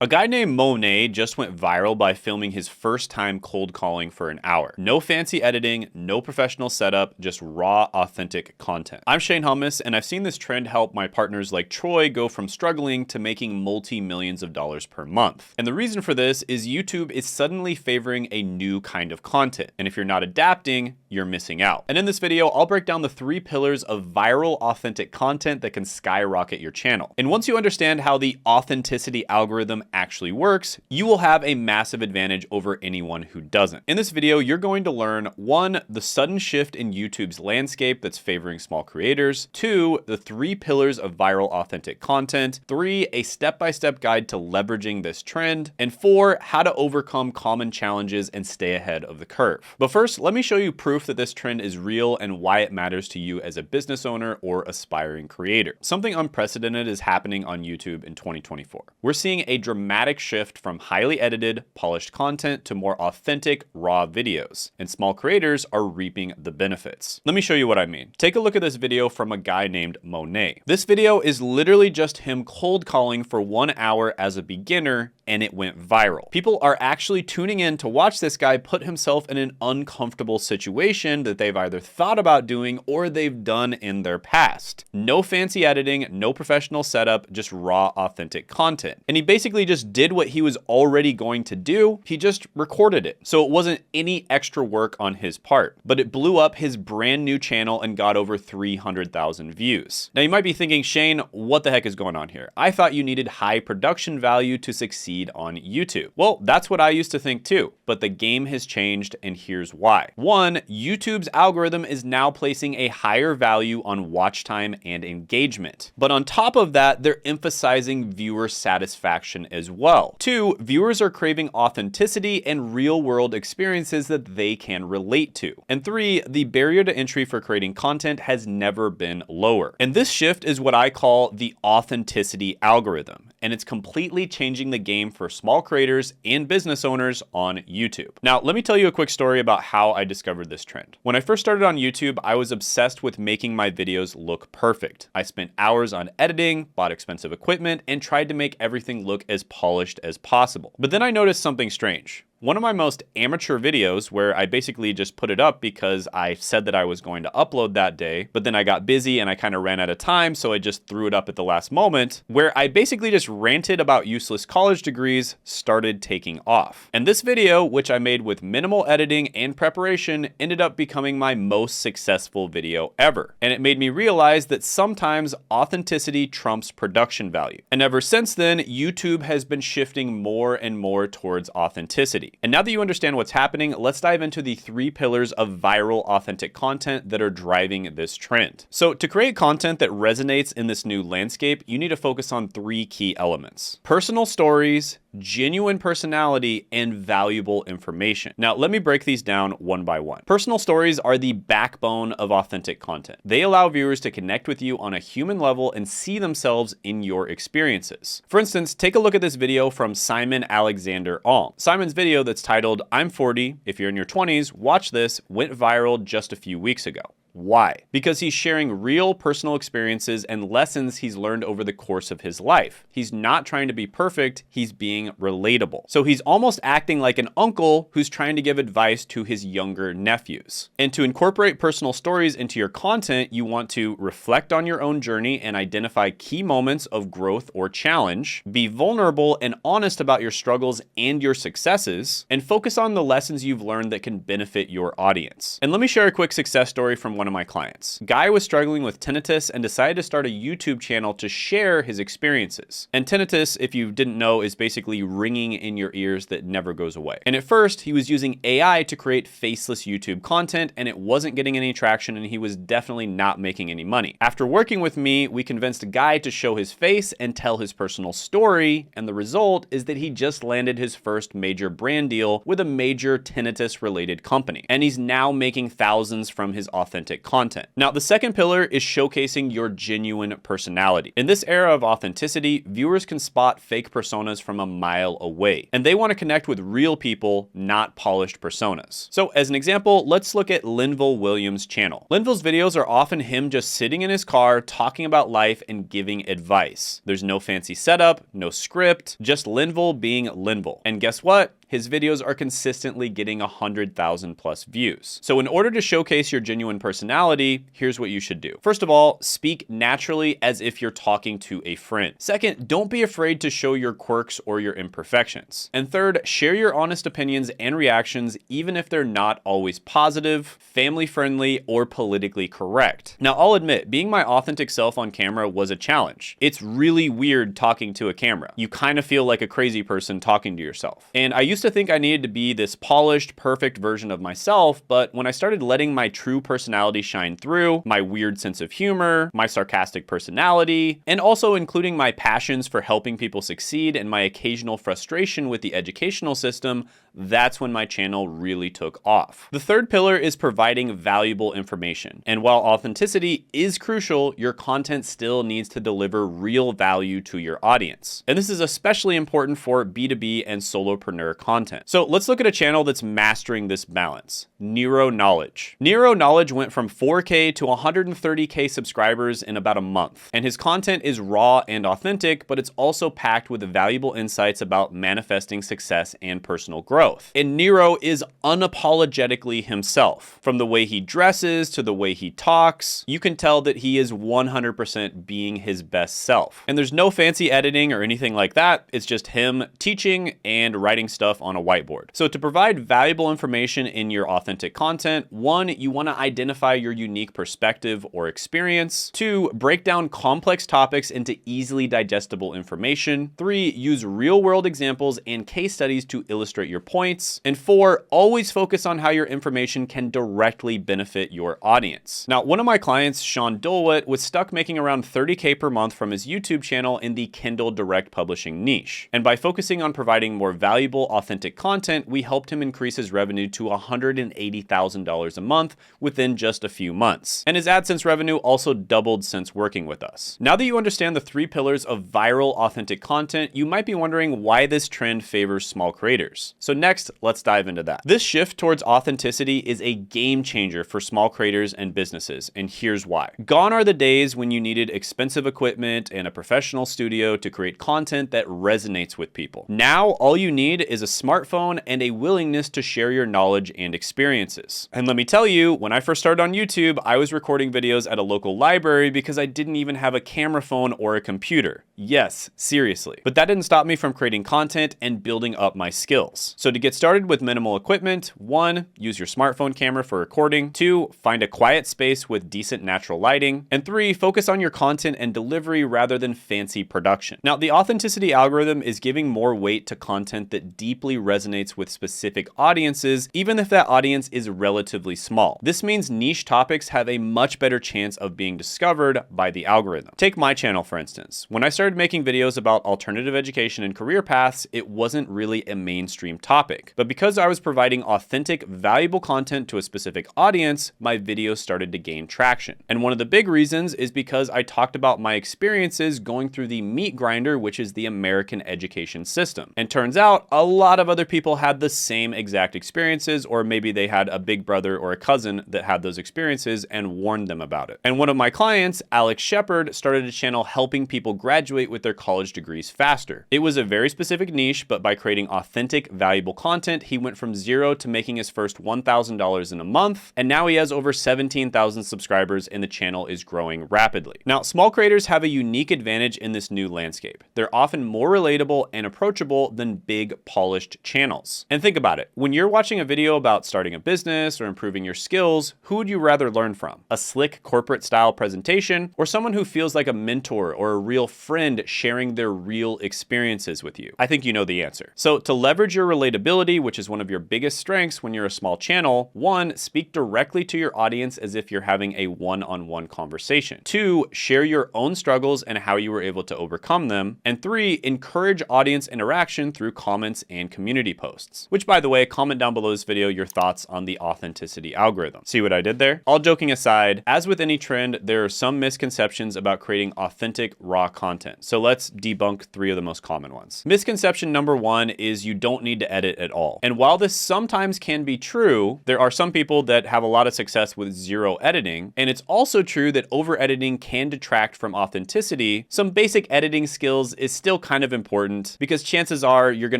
A guy named Monet just went viral by filming his first time cold calling for an hour. No fancy editing, no professional setup, just raw, authentic content. I'm Shane Hummus, and I've seen this trend help my partners like Troy go from struggling to making multi-millions of dollars per month. And the reason for this is YouTube is suddenly favoring a new kind of content. And if you're not adapting, you're missing out. And in this video, I'll break down the 3 pillars of viral, authentic content that can skyrocket your channel. And once you understand how the authenticity algorithm actually works, you will have a massive advantage over anyone who doesn't. In this video, you're going to learn 1, the sudden shift in YouTube's landscape that's favoring small creators, 2, the 3 pillars of viral authentic content, 3, a step-by-step guide to leveraging this trend, and 4, how to overcome common challenges and stay ahead of the curve. But first, let me show you proof that this trend is real and why it matters to you as a business owner or aspiring creator. Something unprecedented is happening on YouTube in 2024. We're seeing a dramatic shift from highly edited, polished content to more authentic, raw videos, and small creators are reaping the benefits. Let me show you what I mean. Take a look at this video from a guy named Monet. This video is literally just him cold calling for 1 hour as a beginner, and it went viral. People are actually tuning in to watch this guy put himself in an uncomfortable situation that they've either thought about doing or they've done in their past. No fancy editing, no professional setup, just raw, authentic content. And he basically just did what he was already going to do. He just recorded it. So it wasn't any extra work on his part, but it blew up his brand new channel and got over 300,000 views. Now you might be thinking, Shane, what the heck is going on here? I thought you needed high production value to succeed on YouTube. Well, that's what I used to think too, but the game has changed, and here's why. 1, YouTube's algorithm is now placing a higher value on watch time and engagement. But on top of that, they're emphasizing viewer satisfaction as well. 2, viewers are craving authenticity and real-world experiences that they can relate to. And 3, the barrier to entry for creating content has never been lower. And this shift is what I call the authenticity algorithm, and it's completely changing the game for small creators and business owners on YouTube. Now, let me tell you a quick story about how I discovered this trend. When I first started on YouTube, I was obsessed with making my videos look perfect. I spent hours on editing, bought expensive equipment, and tried to make everything look as polished as possible. But then I noticed something strange. One of my most amateur videos, where I basically just put it up because I said that I was going to upload that day, but then I got busy and I kind of ran out of time, so I just threw it up at the last moment, where I basically just ranted about useless college degrees, started taking off. And this video, which I made with minimal editing and preparation, ended up becoming my most successful video ever. And it made me realize that sometimes authenticity trumps production value. And ever since then, YouTube has been shifting more and more towards authenticity. And now that you understand what's happening, let's dive into the 3 pillars of viral, authentic content that are driving this trend. So to create content that resonates in this new landscape, you need to focus on 3 key elements: personal stories, genuine personality, and valuable information. Now, let me break these down one by one. Personal stories are the backbone of authentic content. They allow viewers to connect with you on a human level and see themselves in your experiences. For instance, take a look at this video from Simon Alexander Ong. Simon's video that's titled, "I'm 40, if you're in your 20s, watch this," went viral just a few weeks ago. Why? Because he's sharing real personal experiences and lessons he's learned over the course of his life. He's not trying to be perfect, he's being relatable. So he's almost acting like an uncle who's trying to give advice to his younger nephews. And to incorporate personal stories into your content, you want to reflect on your own journey and identify key moments of growth or challenge, be vulnerable and honest about your struggles and your successes, and focus on the lessons you've learned that can benefit your audience. And let me share a quick success story from one of my clients. Guy was struggling with tinnitus and decided to start a YouTube channel to share his experiences. And tinnitus, if you didn't know, is basically ringing in your ears that never goes away. And at first, he was using AI to create faceless YouTube content, and it wasn't getting any traction, and he was definitely not making any money. After working with me, we convinced Guy to show his face and tell his personal story, and the result is that he just landed his first major brand deal with a major tinnitus-related company. And he's now making thousands from his authentic authentic content. Now, the second pillar is showcasing your genuine personality. In this era of authenticity, viewers can spot fake personas from a mile away, and they want to connect with real people, not polished personas. So as an example, let's look at Linville Williams' channel. Linville's videos are often him just sitting in his car, talking about life and giving advice. There's no fancy setup, no script, just Linville being Linville. And guess what? His videos are consistently getting 100,000 plus views. So in order to showcase your genuine personality, here's what you should do. First of all, speak naturally as if you're talking to a friend. Second, don't be afraid to show your quirks or your imperfections. And third, share your honest opinions and reactions, even if they're not always positive, family-friendly, or politically correct. Now, I'll admit, being my authentic self on camera was a challenge. It's really weird talking to a camera. You kind of feel like a crazy person talking to yourself. And I used to think I needed to be this polished, perfect version of myself, but when I started letting my true personality shine through, my weird sense of humor, my sarcastic personality, and also including my passions for helping people succeed and my occasional frustration with the educational system, that's when my channel really took off. The third pillar is providing valuable information. And while authenticity is crucial, your content still needs to deliver real value to your audience. And this is especially important for B2B and solopreneur content. So let's look at a channel that's mastering this balance. Nero Knowledge. Nero Knowledge went from 4K to 130K subscribers in about a month. And his content is raw and authentic, but it's also packed with valuable insights about manifesting success and personal growth. And Nero is unapologetically himself. From the way he dresses to the way he talks, you can tell that he is 100% being his best self. And there's no fancy editing or anything like that. It's just him teaching and writing stuff on a whiteboard. So to provide valuable information in your authentic content, one, you want to identify your unique perspective or experience. Two, break down complex topics into easily digestible information. Three, use real-world examples and case studies to illustrate your points. And four, always focus on how your information can directly benefit your audience. Now, one of my clients, Sean Dolwett, was stuck making around 30K per month from his YouTube channel in the Kindle direct publishing niche. And by focusing on providing more valuable, authentic content, we helped him increase his revenue to $180,000 a month within just a few months. And his AdSense revenue also doubled since working with us. Now that you understand the three pillars of viral, authentic content, you might be wondering why this trend favors small creators. So next, let's dive into that. This shift towards authenticity is a game changer for small creators and businesses, and here's why. Gone are the days when you needed expensive equipment and a professional studio to create content that resonates with people. Now, all you need is a smartphone and a willingness to share your knowledge and experiences. And let me tell you, when I first started on YouTube, I was recording videos at a local library because I didn't even have a camera phone or a computer. Yes, seriously. But that didn't stop me from creating content and building up my skills. So to get started with minimal equipment, one, use your smartphone camera for recording. Two, find a quiet space with decent natural lighting. And three, focus on your content and delivery rather than fancy production. Now, the authenticity algorithm is giving more weight to content that deeply resonates with specific audiences, even if that audience is relatively small. This means niche topics have a much better chance of being discovered by the algorithm. Take my channel, for instance. When I started making videos about alternative education and career paths, it wasn't really a mainstream topic. But because I was providing authentic, valuable content to a specific audience, my videos started to gain traction. And one of the big reasons is because I talked about my experiences going through the meat grinder, which is the American education system. And turns out a lot of other people had the same exact experiences, or maybe they had a big brother or a cousin that had those experiences and warned them about it. And one of my clients, Alex Shepard, started a channel helping people graduate with their college degrees faster. It was a very specific niche, but by creating authentic, valuable content, he went from zero to making his first $1,000 in a month, and now he has over 17,000 subscribers and the channel is growing rapidly. Now, small creators have a unique advantage in this new landscape. They're often more relatable and approachable than big, polished channels. And think about it. When you're watching a video about starting a business or improving your skills, who would you rather learn from? A slick corporate-style presentation or someone who feels like a mentor or a real friend sharing their real experiences with you? I think you know the answer. So to leverage your relatability, which is one of your biggest strengths when you're a small channel, one, speak directly to your audience as if you're having a one-on-one conversation. Two, share your own struggles and how you were able to overcome them. And three, encourage audience interaction through comments and and community posts. Which, by the way, comment down below this video your thoughts on the authenticity algorithm. See what I did there? All joking aside, as with any trend, there are some misconceptions about creating authentic, raw content. So let's debunk 3 of the most common ones. Misconception number 1 is you don't need to edit at all. And while this sometimes can be true, there are some people that have a lot of success with 0 editing. And it's also true that over editing can detract from authenticity. Some basic editing skills is still kind of important because chances are you're going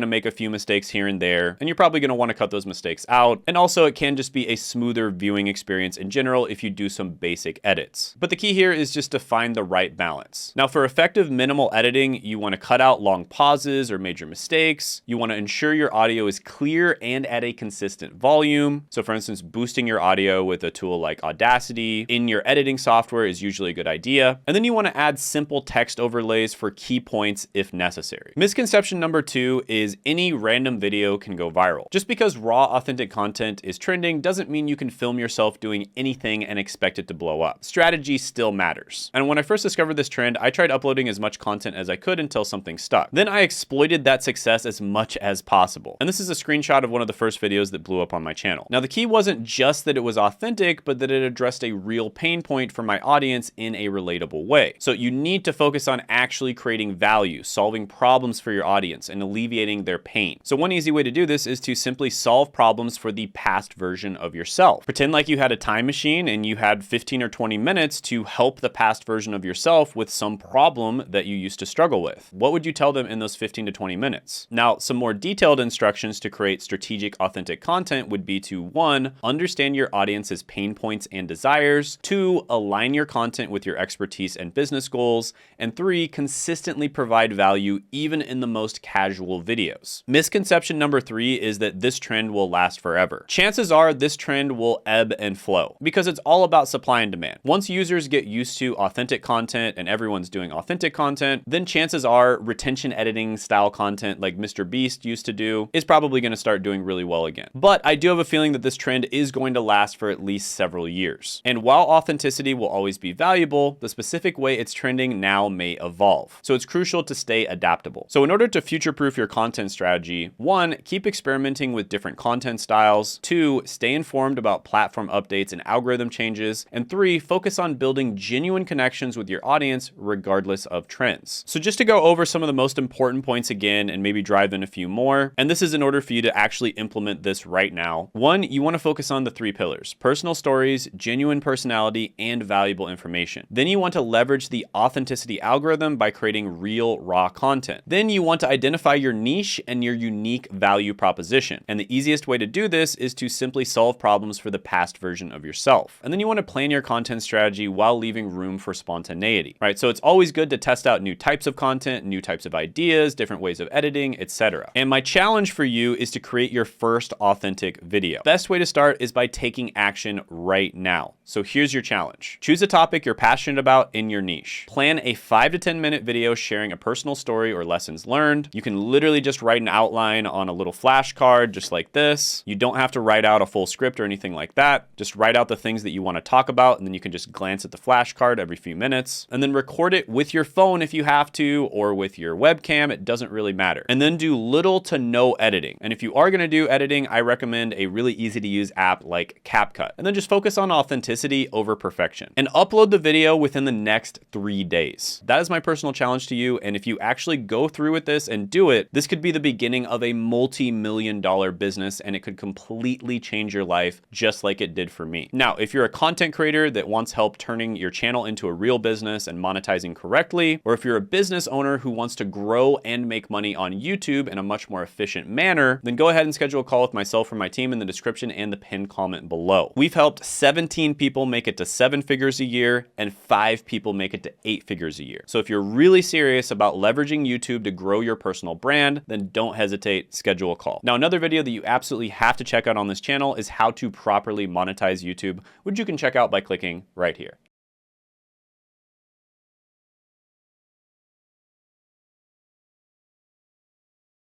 to make a few mistakes here and there, and you're probably going to want to cut those mistakes out. And also it can just be a smoother viewing experience in general if you do some basic edits. But the key here is just to find the right balance. Now, for effective minimal editing, you want to cut out long pauses or major mistakes. You want to ensure your audio is clear and at a consistent volume. So for instance, boosting your audio with a tool like Audacity in your editing software is usually a good idea. And then you want to add simple text overlays for key points if necessary. Misconception number 2 is any random video can go viral. Just because raw, authentic content is trending doesn't mean you can film yourself doing anything and expect it to blow up. Strategy still matters. And when I first discovered this trend, I tried uploading as much content as I could until something stuck. Then I exploited that success as much as possible. And this is a screenshot of one of the first videos that blew up on my channel. Now, the key wasn't just that it was authentic, but that it addressed a real pain point for my audience in a relatable way. So you need to focus on actually creating value, solving problems for your audience, and alleviating their pain. So one easy way to do this is to simply solve problems for the past version of yourself. Pretend like you had a time machine and you had 15 or 20 minutes to help the past version of yourself with some problem that you used to struggle with. What would you tell them in those 15 to 20 minutes? Now, some more detailed instructions to create strategic, authentic content would be to 1, understand your audience's pain points and desires, 2, align your content with your expertise and business goals, and 3, consistently provide value even in the most casual videos. Misconception number 3 is that this trend will last forever. Chances are this trend will ebb and flow because it's all about supply and demand. Once users get used to authentic content and everyone's doing authentic content, then chances are retention editing style content like Mr. Beast used to do is probably going to start doing really well again. But I do have a feeling that this trend is going to last for at least several years. And while authenticity will always be valuable, the specific way it's trending now may evolve. So it's crucial to stay adaptable. So in order to future-proof your content strategy, 1, keep experimenting with different content styles, 2, stay informed about platform updates and algorithm changes, and 3, focus on building genuine connections with your audience regardless of trends. So just to go over some of the most important points again and maybe drive in a few more, and this is in order for you to actually implement this right now. 1, you want to focus on the 3 pillars: personal stories, genuine personality, and valuable information. Then you want to leverage the authenticity algorithm by creating real, raw content. Then you want to identify your niche and your unique value proposition. And the easiest way to do this is to simply solve problems for the past version of yourself. And then you want to plan your content strategy while leaving room for spontaneity, right? So it's always good to test out new types of content, new types of ideas, different ways of editing, etc. And my challenge for you is to create your first authentic video. Best way to start is by taking action right now. So here's your challenge. Choose a topic you're passionate about in your niche. Plan a 5 to 10 minute video sharing a personal story or lessons learned. You can literally just write an outline on a little flashcard just like this. You don't have to write out a full script or anything like that. Just write out the things that you want to talk about, and then you can just glance at the flashcard every few minutes, and then record it with your phone if you have to, or with your webcam. It doesn't really matter. And then do little to no editing. And if you are going to do editing, I recommend a really easy to use app like CapCut. And then just focus on authenticity over perfection. And upload the video within the next 3 days. That is my personal challenge to you. And if you actually go through with this and do it, this could be the beginning of a multi-million-dollar business, and it could completely change your life just like it did for me. Now, if you're a content creator that wants help turning your channel into a real business and monetizing correctly, or if you're a business owner who wants to grow and make money on YouTube in a much more efficient manner, then go ahead and schedule a call with myself or my team in the description and the pinned comment below. We've helped 17 people make it to 7 figures a year and 5 people make it to 8 figures a year. So if you're really serious about leveraging YouTube to grow your personal brand, then don't hesitate, schedule a call. Now, another video that you absolutely have to check out on this channel is how to properly monetize YouTube, which you can check out by clicking right here.